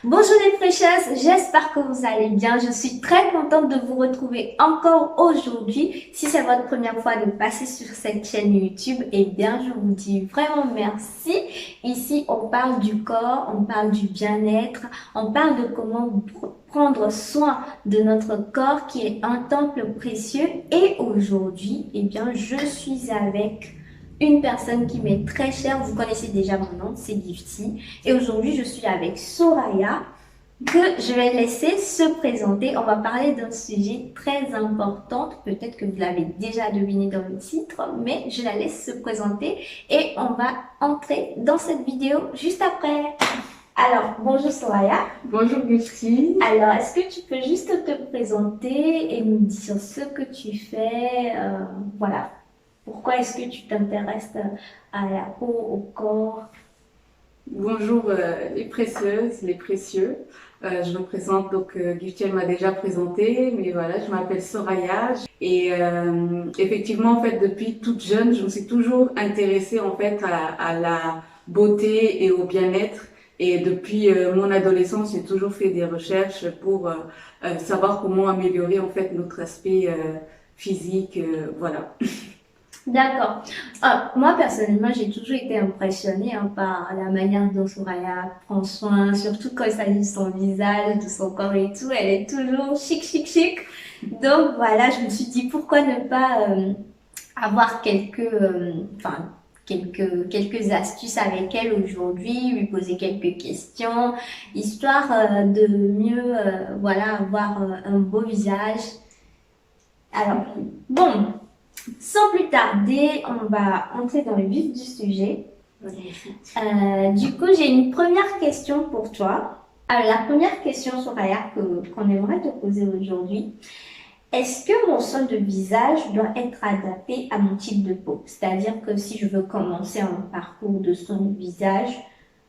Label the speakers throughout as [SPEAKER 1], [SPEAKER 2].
[SPEAKER 1] Bonjour les précieuses, j'espère que vous allez bien. Je suis très contente de vous retrouver encore aujourd'hui. Si c'est votre première fois de passer sur cette chaîne YouTube, eh bien je vous dis vraiment merci. Ici, on parle du corps, on parle du bien-être, on parle de comment prendre soin de notre corps qui est un temple précieux. Et aujourd'hui, eh bien je suis avec une personne qui m'est très chère. Vous connaissez déjà mon nom, c'est Gifty. Et aujourd'hui, je suis avec Soraya, que je vais laisser se présenter. On va parler d'un sujet très important. Peut-être que vous l'avez déjà deviné dans le titre, mais je la laisse se présenter et on va entrer dans cette vidéo juste après. Alors, bonjour Soraya.
[SPEAKER 2] Bonjour Gifty.
[SPEAKER 1] Alors, est-ce que tu peux juste te présenter et nous dire ce que tu fais, voilà. Pourquoi est-ce que tu t'intéresses à la peau, au corps?
[SPEAKER 2] Bonjour les précieuses, les précieux. Je me présente donc Gifty, elle m'a déjà présenté, mais voilà, je m'appelle Soraya et effectivement en fait depuis toute jeune, je me suis toujours intéressée en fait à la beauté et au bien-être. Et depuis mon adolescence, j'ai toujours fait des recherches pour savoir comment améliorer en fait notre aspect physique, voilà.
[SPEAKER 1] D'accord. Moi, personnellement, j'ai toujours été impressionnée par la manière dont Soraya prend soin, surtout quand il s'agit de son visage, de son corps et tout. Elle est toujours chic, chic, chic. Donc voilà, je me suis dit pourquoi ne pas avoir quelques astuces avec elle aujourd'hui, lui poser quelques questions, histoire de mieux voilà, avoir un beau visage. Alors, bon. Sans plus tarder, on va entrer dans le vif du sujet. Du coup, j'ai une première question pour toi. Alors, la première question, Soraya, qu'on aimerait te poser aujourd'hui. Est-ce que mon soin de visage doit être adapté à mon type de peau? C'est-à-dire que si je veux commencer un parcours de soin de visage,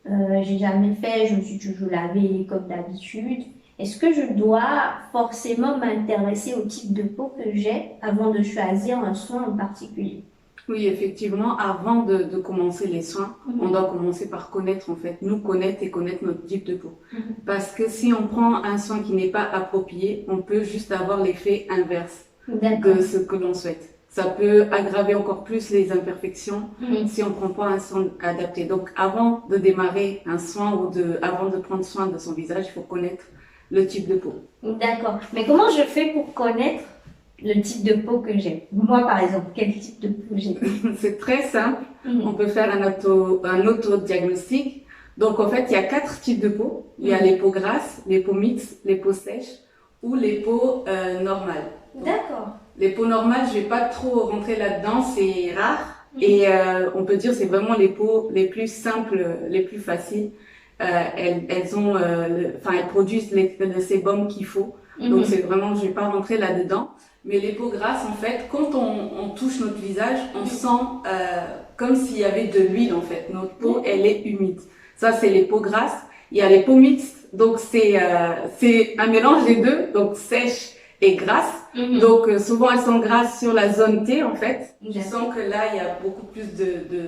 [SPEAKER 1] j'ai jamais fait, je me suis toujours lavée comme d'habitude. Est-ce que je dois forcément m'intéresser au type de peau que j'ai avant de choisir un soin en particulier?
[SPEAKER 2] Oui, effectivement, avant de commencer les soins, on doit commencer par connaître, en fait, nous connaître et connaître notre type de peau. Parce que si on prend un soin qui n'est pas approprié, on peut juste avoir l'effet inverse de ce que l'on souhaite. Ça peut aggraver encore plus les imperfections si on ne prend pas un soin adapté. Donc, avant de démarrer un soin ou avant de prendre soin de son visage, il faut connaître le type de peau.
[SPEAKER 1] D'accord. Mais comment je fais pour connaître le type de peau que j'ai? Moi, par exemple, quel type de peau j'ai?
[SPEAKER 2] C'est très simple. On peut faire un auto-diagnostic. Donc, en fait, il y a 4 types de peau. Il y a les peaux grasses, les peaux mixtes, les peaux sèches ou les peaux normales.
[SPEAKER 1] D'accord.
[SPEAKER 2] Les peaux normales, je vais pas trop rentrer là-dedans, c'est rare. Et on peut dire c'est vraiment les peaux les plus simples, les plus faciles. Elles produisent le sébum qu'il faut. Donc c'est vraiment, je vais pas rentrer là-dedans. Mais les peaux grasses, en fait, quand on touche notre visage, on sent comme s'il y avait de l'huile, en fait. Notre peau, elle est humide. Ça, c'est les peaux grasses. Il y a les peaux mixtes. Donc c'est un mélange des deux, donc sèche et grasse. Donc souvent elles sont grasses sur la zone T en fait. Je sens que là il y a beaucoup plus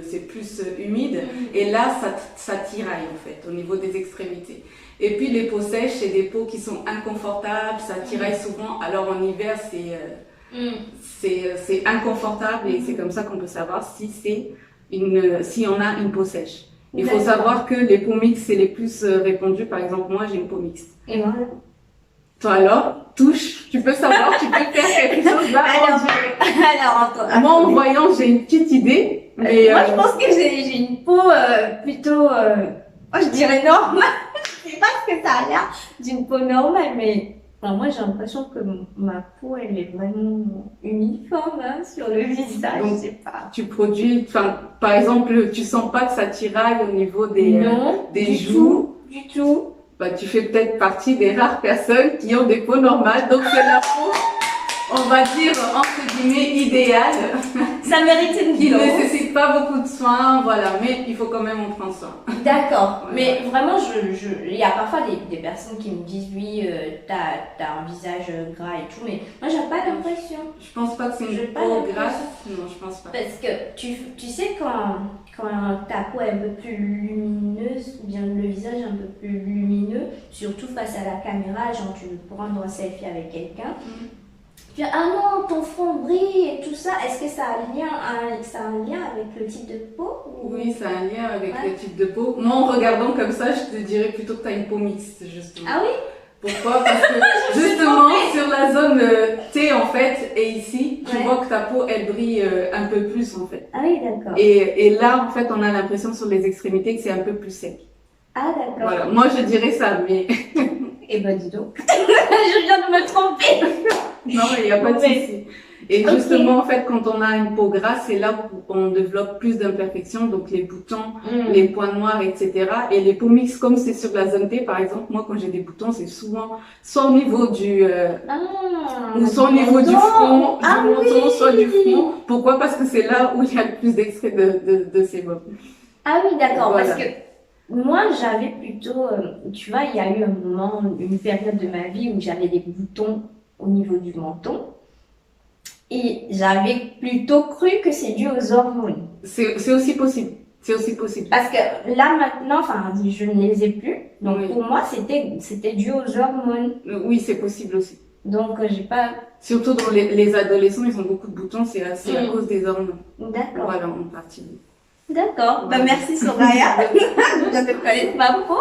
[SPEAKER 2] c'est plus humide et là ça tiraille en fait au niveau des extrémités. Et puis les peaux sèches, c'est des peaux qui sont inconfortables, ça tiraille souvent. Alors en hiver c'est inconfortable et c'est comme ça qu'on peut savoir si on a une peau sèche. Il faut savoir que les peaux mixtes c'est les plus répandues. Par exemple moi j'ai une peau mixte.
[SPEAKER 1] Et voilà.
[SPEAKER 2] Toi alors, touche, tu peux savoir, tu peux faire quelque chose là.
[SPEAKER 1] Alors,
[SPEAKER 2] moi en voyant, j'ai une petite idée.
[SPEAKER 1] Mais moi je pense que j'ai une peau plutôt, je dirais normale. Je sais pas ce que ça a l'air d'une peau normale, mais enfin, moi j'ai l'impression que ma peau elle est vraiment uniforme sur le visage.
[SPEAKER 2] Donc,
[SPEAKER 1] je sais pas.
[SPEAKER 2] Tu produis, par exemple, tu sens pas que ça tiraille au niveau des joues.
[SPEAKER 1] Du tout.
[SPEAKER 2] Bah, tu fais peut-être partie des rares personnes qui ont des peaux normales, donc c'est la peau. on va dire, entre guillemets, idéal,
[SPEAKER 1] Ça mérite une
[SPEAKER 2] qui ne
[SPEAKER 1] dose.
[SPEAKER 2] nécessite pas beaucoup de soins, voilà, mais il faut quand même en prendre soin.
[SPEAKER 1] D'accord,
[SPEAKER 2] Ouais.
[SPEAKER 1] mais vraiment, il y a parfois des personnes qui me disent oui, t'as un visage gras et tout, mais moi j'ai pas l'impression.
[SPEAKER 2] Je pense pas que c'est
[SPEAKER 1] J'ai
[SPEAKER 2] une
[SPEAKER 1] pas
[SPEAKER 2] peau
[SPEAKER 1] l'impression.
[SPEAKER 2] grasse, non, je pense pas.
[SPEAKER 1] Parce que tu sais, quand ta peau est un peu plus lumineuse, ou bien le visage est un peu plus lumineux, surtout face à la caméra, genre tu veux prendre un selfie avec quelqu'un, tu dis ah non, ton front brille et tout ça, est-ce que ça a un lien avec le type de peau ou...
[SPEAKER 2] Oui, ça a un lien avec
[SPEAKER 1] Ouais.
[SPEAKER 2] le type de peau. Moi, en regardant comme ça, je te dirais plutôt que tu as une peau mixte, justement.
[SPEAKER 1] Ah oui?
[SPEAKER 2] Pourquoi? Parce que justement, sur la zone T, en fait, et ici, tu
[SPEAKER 1] Ouais.
[SPEAKER 2] vois que ta peau, elle brille un peu plus, en fait.
[SPEAKER 1] Ah oui, d'accord.
[SPEAKER 2] Et là, en fait, on a l'impression sur les extrémités que c'est un peu plus sec.
[SPEAKER 1] Ah d'accord.
[SPEAKER 2] Voilà, moi, je dirais ça, mais
[SPEAKER 1] Eh ben dis donc. Je viens de me tromper.
[SPEAKER 2] non, il n'y a pas de
[SPEAKER 1] Ouais.
[SPEAKER 2] souci. Et
[SPEAKER 1] Ok.
[SPEAKER 2] justement, en fait, quand on a une peau grasse, c'est là où on développe plus d'imperfections, donc les boutons, les points noirs, etc. Et les peaux mixtes, comme c'est sur la zone T, par exemple, moi, quand j'ai des boutons, c'est souvent soit au niveau du,
[SPEAKER 1] Ah,
[SPEAKER 2] ou soit au niveau du front,
[SPEAKER 1] Ah
[SPEAKER 2] du menton,
[SPEAKER 1] oui.
[SPEAKER 2] soit du front. Pourquoi? Parce que c'est là où il y a le plus d'extraits de sébum.
[SPEAKER 1] Ah oui, d'accord.
[SPEAKER 2] Voilà.
[SPEAKER 1] Parce que moi, j'avais plutôt, tu vois, il y a eu un moment, une période de ma vie où j'avais des boutons au niveau du menton. Et j'avais plutôt cru que c'est dû aux hormones.
[SPEAKER 2] C'est aussi possible. C'est aussi possible.
[SPEAKER 1] Parce que là maintenant, enfin, je ne les ai plus. Donc
[SPEAKER 2] Oui.
[SPEAKER 1] pour moi, c'était dû aux hormones.
[SPEAKER 2] Oui, c'est possible aussi.
[SPEAKER 1] Donc j'ai pas.
[SPEAKER 2] Surtout dans les adolescents, ils ont beaucoup de boutons, c'est à cause des hormones.
[SPEAKER 1] D'accord.
[SPEAKER 2] Voilà, en partie.
[SPEAKER 1] D'accord. Bah,
[SPEAKER 2] Ouais.
[SPEAKER 1] merci Soraya de connaître ma peau.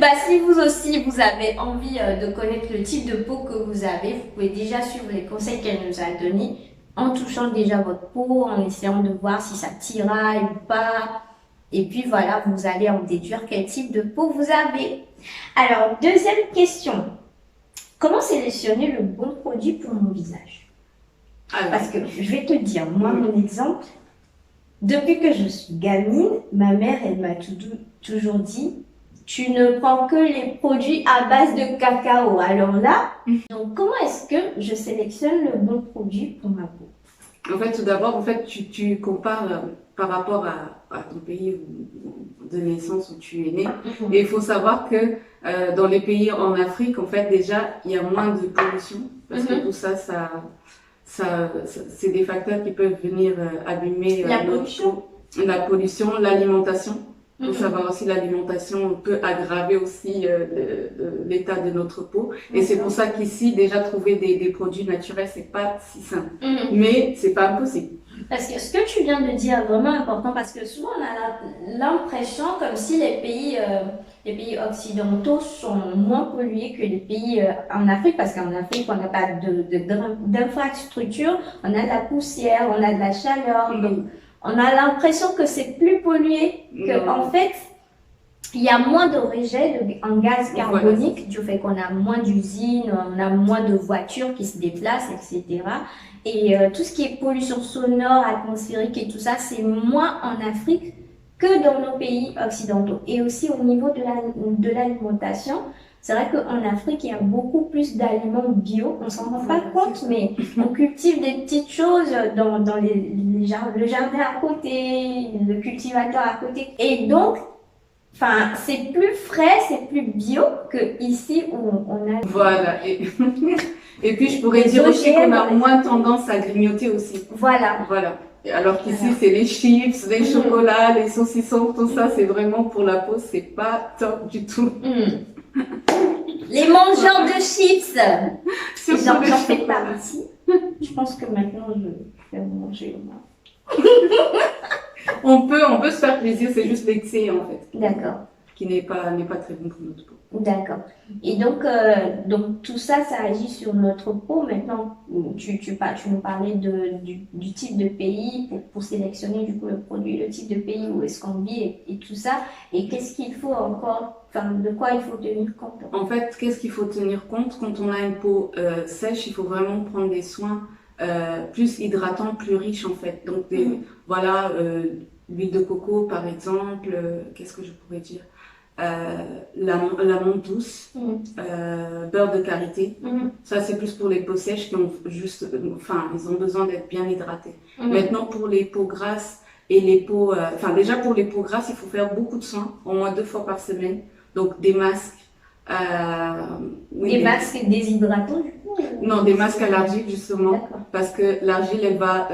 [SPEAKER 1] Bah, si vous aussi vous avez envie de connaître le type de peau que vous avez, vous pouvez déjà suivre les conseils qu'elle nous a donnés en touchant déjà votre peau, en essayant de voir si ça tiraille ou pas. Et puis voilà, vous allez en déduire quel type de peau vous avez. Alors, deuxième question. Comment sélectionner le bon produit pour mon visage?
[SPEAKER 2] Alors,
[SPEAKER 1] Parce que je vais te dire, moi, mon exemple, depuis que je suis gamine, ma mère, elle m'a toujours dit, tu ne prends que les produits à base de cacao. Alors là, donc comment est-ce que je sélectionne le bon produit pour ma peau?
[SPEAKER 2] en fait, tout d'abord, en fait, tu compares par rapport à ton pays de naissance où tu es né. Et il faut savoir que dans les pays en Afrique, en fait, déjà, il y a moins de pollution. Parce que tout ça, c'est des facteurs qui peuvent venir abîmer
[SPEAKER 1] La
[SPEAKER 2] notre
[SPEAKER 1] pollution.
[SPEAKER 2] peau. La pollution, l'alimentation. Il faut savoir aussi l'alimentation peut aggraver aussi l'état de notre peau. Et c'est pour ça qu'ici, déjà, trouver des produits naturels, c'est pas si simple. Mais c'est pas impossible.
[SPEAKER 1] Parce que ce que tu viens de dire est vraiment important parce que souvent on a l'impression comme si les pays occidentaux sont moins pollués que les pays en Afrique parce qu'en Afrique on n'a pas d'infrastructure, on a de la poussière, on a de la chaleur, donc on a l'impression que c'est plus pollué, que en fait il y a moins de rejet en gaz carbonique du fait qu'on a moins d'usines, on a moins de voitures qui se déplacent, etc. Et tout ce qui est pollution sonore, atmosphérique et tout ça, c'est moins en Afrique que dans nos pays occidentaux. Et aussi au niveau de l'alimentation, c'est vrai qu'en Afrique, il y a beaucoup plus d'aliments bio. On s'en rend pas compte, mais on cultive des petites choses dans le jardin à côté, le cultivateur à côté. Et donc, enfin, c'est plus frais, c'est plus bio que ici où on a.
[SPEAKER 2] Voilà. Et puis je pourrais dire aussi qu'on a moins tendance à grignoter aussi.
[SPEAKER 1] Voilà.
[SPEAKER 2] Voilà. Alors qu'ici c'est les chips, les chocolats, les saucissons, tout ça c'est vraiment pour la peau, c'est pas top du tout.
[SPEAKER 1] Les mangeurs de chips. J'en
[SPEAKER 2] les
[SPEAKER 1] fais
[SPEAKER 2] chocolats.
[SPEAKER 1] partie. Je pense que maintenant je vais manger au moins.
[SPEAKER 2] On peut se faire plaisir, c'est juste l'excès en fait,
[SPEAKER 1] D'accord.
[SPEAKER 2] qui n'est pas très bon pour notre peau.
[SPEAKER 1] D'accord. Et donc tout ça, ça agit sur notre peau. Maintenant, tu nous parlais du type de pays pour sélectionner du coup le produit, le type de pays où est-ce qu'on vit et tout ça. Et qu'est-ce qu'il faut encore, enfin, de quoi il faut tenir compte?
[SPEAKER 2] En fait, qu'est-ce qu'il faut tenir compte quand on a une peau sèche? Il faut vraiment prendre des soins plus hydratants, plus riches en fait. Donc voilà, l'huile de coco par exemple. Qu'est-ce que je pourrais dire? la menthe douce, beurre de karité. Ça, c'est plus pour les peaux sèches qui ont juste, enfin, ils ont besoin d'être bien hydratés. Maintenant, pour les peaux grasses et les peaux, déjà pour les peaux grasses, il faut faire beaucoup de soins, au moins 2 fois par semaine. Donc, des masques.
[SPEAKER 1] Des masques déshydratants, du coup?
[SPEAKER 2] Non, des masques à l'argile, justement.
[SPEAKER 1] D'accord.
[SPEAKER 2] Parce que l'argile, elle va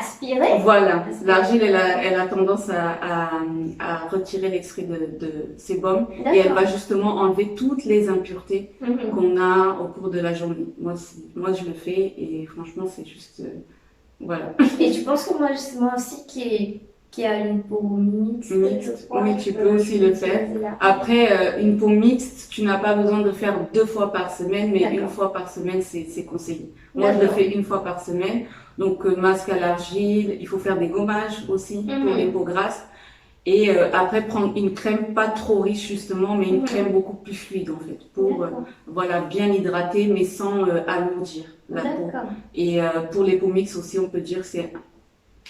[SPEAKER 1] aspirer?
[SPEAKER 2] Voilà. L'argile, elle a tendance à retirer l'extrait de sébum. Et elle va justement enlever toutes les impuretés qu'on a au cours de la journée. Moi, je le fais et franchement, c'est juste... voilà.
[SPEAKER 1] Et tu penses que moi aussi qui a une peau mixte,
[SPEAKER 2] oui, tu peux aussi le faire. Après, une peau mixte, tu n'as pas besoin de faire 2 fois par semaine, mais 1 fois par semaine, c'est conseillé. Moi, je le fais 1 fois par semaine. Donc, masque à l'argile, il faut faire des gommages aussi pour les peaux grasses. Et après, prendre une crème pas trop riche justement, mais une crème beaucoup plus fluide en fait, pour voilà, bien hydrater, mais sans alourdir la peau. Et pour les peaux mixtes aussi, on peut dire que c'est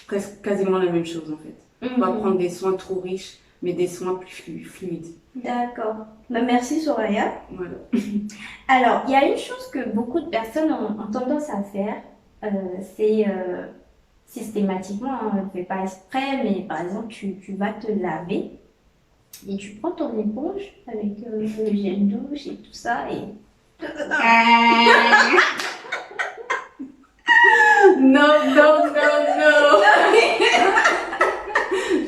[SPEAKER 2] presque quasiment la même chose en fait. On va prendre des soins trop riches, mais des soins plus fluides.
[SPEAKER 1] D'accord. Bah, merci Soraya.
[SPEAKER 2] Voilà.
[SPEAKER 1] Alors, il y a une chose que beaucoup de personnes ont tendance à faire, c'est systématiquement, on ne fait pas exprès, mais par exemple, tu vas te laver et tu prends ton éponge avec le gel douche et tout ça et...
[SPEAKER 2] Non.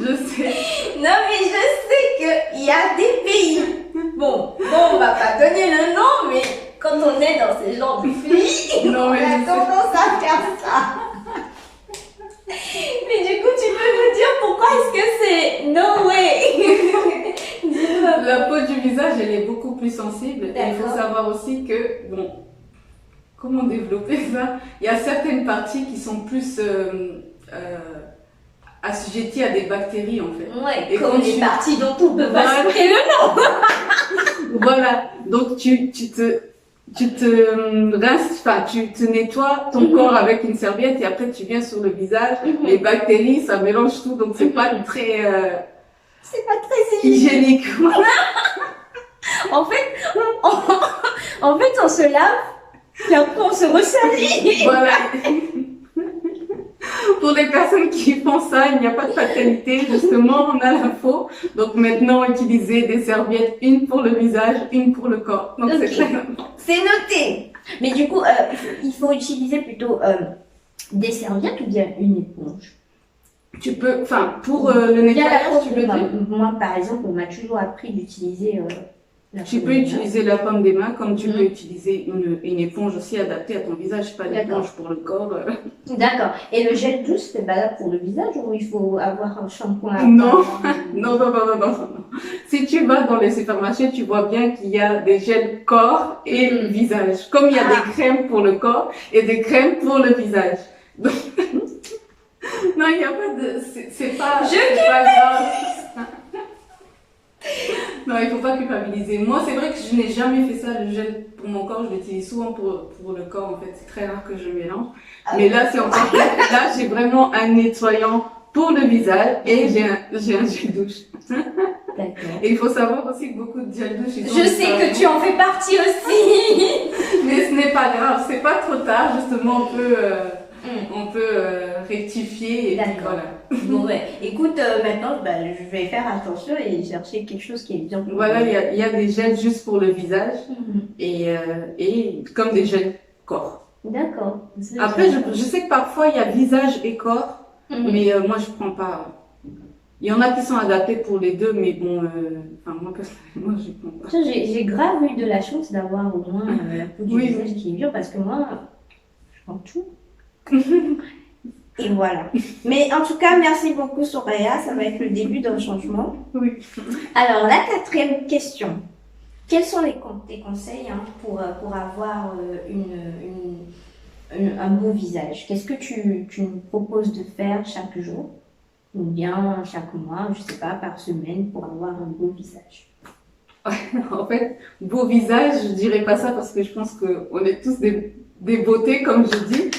[SPEAKER 2] Je sais.
[SPEAKER 1] Non, mais je sais qu'il y a des pays. Bon, on va pas donner le nom, mais quand on est dans ce genre de pays, on a tendance à faire ça. Mais du coup, tu peux nous dire pourquoi est-ce que c'est no way?
[SPEAKER 2] La peau du visage, elle est beaucoup plus sensible. Et il faut savoir aussi que, bon, comment développer ça? Il y a certaines parties qui sont plus assujetties à des bactéries en fait.
[SPEAKER 1] Ouais, et comme les parties dont on peut pas citer le nom.
[SPEAKER 2] Voilà, donc tu te rinces, enfin tu te nettoies ton corps avec une serviette et après tu viens sur le visage. Les bactéries, ça mélange tout, donc c'est pas très hygiénique.
[SPEAKER 1] En fait, on se lave et après on se ressalit.
[SPEAKER 2] Voilà. Pour les personnes qui font ça, il n'y a pas de fatalité. Justement, on a l'info. Donc maintenant, utilisez des serviettes, une pour le visage, une pour le corps. Donc
[SPEAKER 1] c'est noté. Mais du coup, il faut utiliser plutôt des serviettes ou bien une éponge?
[SPEAKER 2] Tu peux, enfin, pour le nettoyage, tu peux dire.
[SPEAKER 1] Moi, par exemple, on m'a toujours appris d'utiliser
[SPEAKER 2] tu peux utiliser la paume des mains comme tu peux utiliser une éponge aussi adaptée à ton visage, pas l'éponge pour le corps.
[SPEAKER 1] D'accord. Et le gel douce, c'est valable pour le visage ou il faut avoir un shampoing?
[SPEAKER 2] Non. Si tu vas dans les supermarchés, tu vois bien qu'il y a des gels corps et visage. Comme il y a des crèmes pour le corps et des crèmes pour le visage. Donc... non, il n'y a pas de... C'est pas grave. Non, il faut pas culpabiliser. Moi, c'est vrai que je n'ai jamais fait ça, le gel pour mon corps. Je l'utilise souvent pour le corps, en fait. C'est très rare que je mélange. Mais là, c'est encore... Là, j'ai vraiment un nettoyant pour le visage et j'ai un gel douche.
[SPEAKER 1] D'accord.
[SPEAKER 2] Et il faut savoir aussi que beaucoup de gel douche...
[SPEAKER 1] Je sais que tu en fais partie aussi.
[SPEAKER 2] Mais ce n'est pas grave. C'est pas trop tard. Justement, on peut rectifier et puis voilà.
[SPEAKER 1] Bon ouais, écoute, maintenant je vais faire attention et chercher quelque chose qui est bien pour
[SPEAKER 2] voilà, il y a des gels juste pour le visage et comme des gels corps.
[SPEAKER 1] D'accord.
[SPEAKER 2] Après, je sais que parfois il y a visage et corps, mais moi je prends pas. Il y en a qui sont adaptés pour les deux, mais bon, moi personnellement je prends pas.
[SPEAKER 1] J'ai grave eu de la chance d'avoir au moins la peau du visage qui est dure parce que moi, je prends tout. Et voilà. Mais en tout cas, merci beaucoup Soraya, ça va être le début d'un changement.
[SPEAKER 2] Oui.
[SPEAKER 1] Alors, la 4e question. Quels sont tes conseils pour avoir un beau visage? Qu'est-ce que tu nous proposes de faire chaque jour? Ou bien chaque mois, je sais pas, par semaine pour avoir un beau visage?
[SPEAKER 2] En fait, beau visage, je dirais pas ça parce que je pense qu'on est tous des beautés, comme je dis.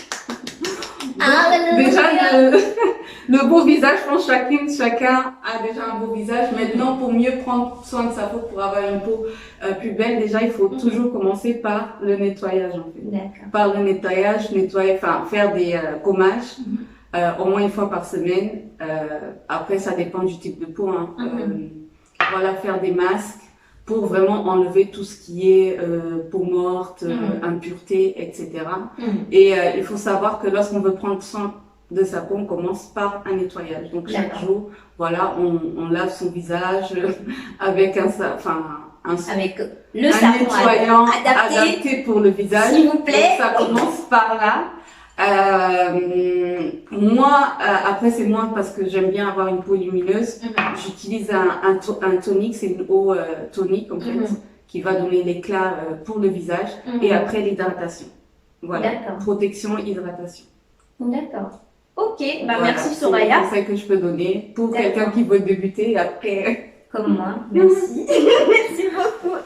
[SPEAKER 2] Déjà, le beau visage, je pense chacun a déjà un beau visage. Maintenant, pour mieux prendre soin de sa peau, pour avoir une peau plus belle, déjà, il faut toujours commencer par le nettoyage, en fait.
[SPEAKER 1] D'accord.
[SPEAKER 2] Par le nettoyage, faire des gommages, au moins une fois par semaine. Après, ça dépend du type de peau, hein. Voilà, faire des masques pour vraiment enlever tout ce qui est peau morte, impureté, etc. Et il faut savoir que lorsqu'on veut prendre soin de sa peau, on commence par un nettoyage. Donc chaque jour, voilà, on lave son visage avec
[SPEAKER 1] avec le savon
[SPEAKER 2] nettoyant adapté pour le visage.
[SPEAKER 1] S'il vous plaît.
[SPEAKER 2] Donc, ça commence par là. Moi, après c'est moi parce que j'aime bien avoir une peau lumineuse. J'utilise un tonique, c'est une eau tonique en fait, qui va donner l'éclat pour le visage. Et après l'hydratation. Voilà. Protection, hydratation.
[SPEAKER 1] D'accord. Ok, bah
[SPEAKER 2] voilà,
[SPEAKER 1] merci Soraya.
[SPEAKER 2] C'est le conseil que je peux donner pour quelqu'un qui veut débuter après.
[SPEAKER 1] Comme moi, merci. Merci beaucoup.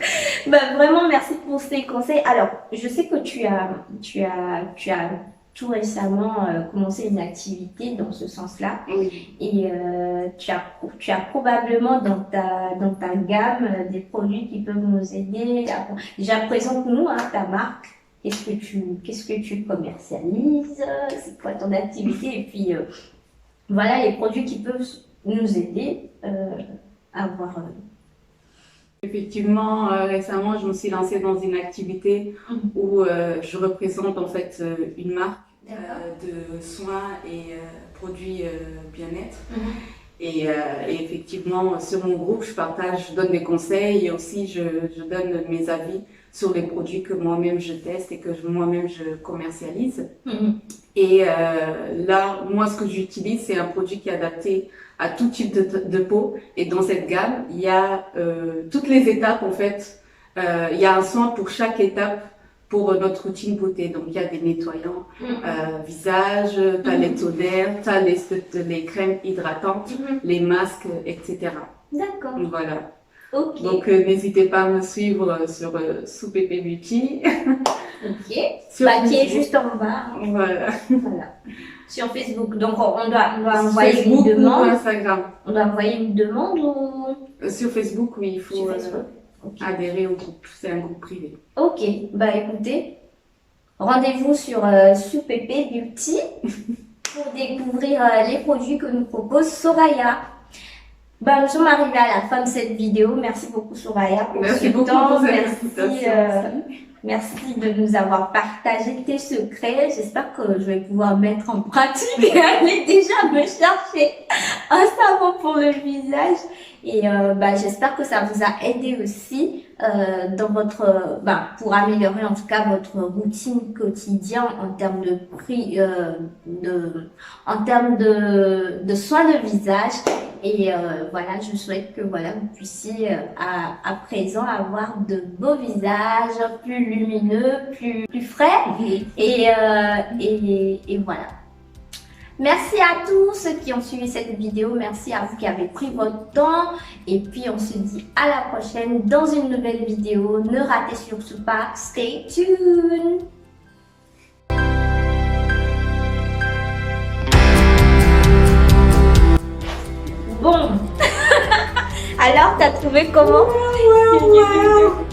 [SPEAKER 1] Bah, vraiment, merci pour ces conseils. Alors, je sais que tu as tout récemment commencé une activité dans ce sens-là.
[SPEAKER 2] Oui.
[SPEAKER 1] Et tu as probablement dans ta gamme des produits qui peuvent nous aider. Déjà, présente-nous ta marque. Qu'est-ce que tu commercialises? C'est quoi ton activité? Et puis, voilà les produits qui peuvent nous aider à avoir...
[SPEAKER 2] Effectivement, récemment, je me suis lancée dans une activité où je représente en fait une marque de soins et produits bien-être. Et effectivement, sur mon groupe, je donne des conseils et aussi je donne mes avis sur les produits que moi-même je teste et que moi-même je commercialise. Et là, moi, ce que j'utilise, c'est un produit qui est adapté à tout type de peau. Et dans cette gamme, il y a toutes les étapes, en fait. Il y a un soin pour chaque étape pour notre routine beauté. Donc, il y a des nettoyants visage, t'as les toners, t'as les crèmes hydratantes, les masques, etc.
[SPEAKER 1] D'accord.
[SPEAKER 2] Voilà.
[SPEAKER 1] Ok.
[SPEAKER 2] Donc, n'hésitez pas à me suivre sur Soupe Beauty.
[SPEAKER 1] Ok. Qui est juste en bas.
[SPEAKER 2] Voilà.
[SPEAKER 1] Voilà. Sur Facebook. Donc, on doit envoyer
[SPEAKER 2] Facebook
[SPEAKER 1] une demande.
[SPEAKER 2] Ou Instagram.
[SPEAKER 1] On doit envoyer une demande ou...
[SPEAKER 2] Sur Facebook, oui, il faut adhérer au groupe. C'est un groupe privé.
[SPEAKER 1] Ok. Bah, écoutez, rendez-vous sur Soupe Beauty pour découvrir les produits que nous propose Soraya. Bah, nous sommes arrivés à la fin de cette vidéo. Merci beaucoup Soraya pour
[SPEAKER 2] merci
[SPEAKER 1] ce
[SPEAKER 2] beaucoup
[SPEAKER 1] temps.
[SPEAKER 2] pour cette invitation.
[SPEAKER 1] Merci de nous avoir partagé tes secrets. J'espère que je vais pouvoir mettre en pratique et aller déjà me chercher un savon pour le visage. Et j'espère que ça vous a aidé aussi dans votre, pour améliorer en tout cas votre routine quotidienne en termes de prix, en termes de soins de visage. Et voilà, je souhaite que vous puissiez à présent avoir de beaux visages, plus lumineux, plus frais. Et voilà. Merci à tous ceux qui ont suivi cette vidéo. Merci à vous qui avez pris votre temps. Et puis on se dit à la prochaine dans une nouvelle vidéo. Ne ratez surtout pas. Stay tuned. Bon. Alors, t'as trouvé comment?
[SPEAKER 2] Ouais.